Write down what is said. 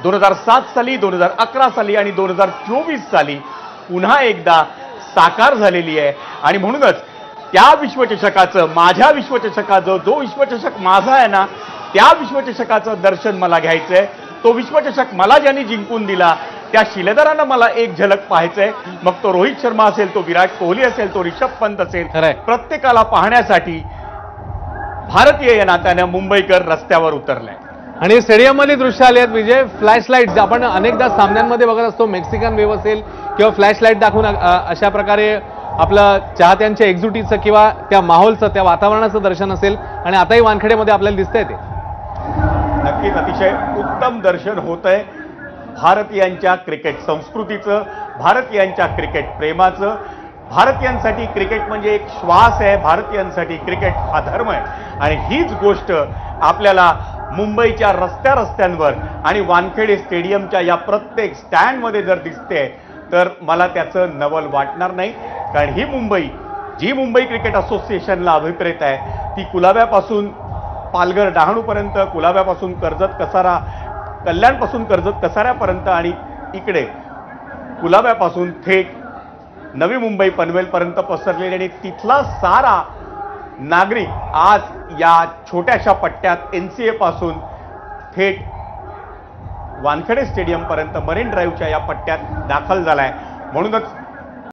2007 साली, 2011 साली आणि 2024 साली पुन्हा एकदा साकार झालेली आहे। आणि म्हणूनच त्या विश्वचषकाचं, माझ्या विश्वचषकाचं, जो विश्वचषक माझा आहे ना, त्या विश्वचषकाचं दर्शन मला घ्यायचंय। तो विश्वचषक मला ज्यांनी जिंकून दिला त्या शिलेदारांना मला एक झलक पाहायचंय। मग तो रोहित शर्मा असेल, तो विराट कोहली असेल, तो ऋषभ पंत असेल, प्रत्येकाला पाहण्यासाठी भारतीय या नात्याने मुंबईकर रस्त्यावर उतरलाय। आणि स्टेडियममध्ये दृश्य आले आहेत विजय, फ्लॅश लाईट आपण अनेकदा सामन्यांमध्ये बघत असतो, मेक्सिकन वेव्ह असेल किंवा फ्लॅश लाईट दाखवून अशा प्रकारे आपलं चाहत्यांच्या एकजुटीचं किंवा त्या माहोलचं, त्या वातावरणाचं दर्शन असेल आणि आताही वानखेडेमध्ये आपल्याला दिसतंय ते नक्कीच अतिशय उत्तम दर्शन होत आहे भारतीयांच्या क्रिकेट संस्कृतीचं, भारतीयांच्या क्रिकेट प्रेमाचं। भारतीयांसाठी क्रिकेट म्हणजे एक श्वास आहे, भारतीयांसाठी क्रिकेट हा धर्म आहे। आणि हीच गोष्ट आपल्याला मुंबईच्या रस्त्यांवर आणि वानखेडे स्टेडियमच्या या प्रत्येक स्टँडमध्ये जर दिसते तर मला त्याचं नवल वाटणार नाही। कारण ही मुंबई, जी मुंबई क्रिकेट असोसिएशनला अभिप्रेत आहे, ती कुलाब्यापासून पालघर डहाणूपर्यंत, कुलाब्यापासून कर्जत कसारा, कल्याणपासून कर्जत कसाऱ्यापर्यंत आणि इकडे कुलाब्यापासून थेट नवी मुंबई पनवेलपर्यंत पसरलेली आणि तिथला सारा नागरिक आज या छोट्याशा पट्ट्यात NCA पासून थेट वानखेडे स्टेडियमपर्यंत मरीन ड्राईव्हच्या या पट्ट्यात दाखल झालाय। म्हणूनच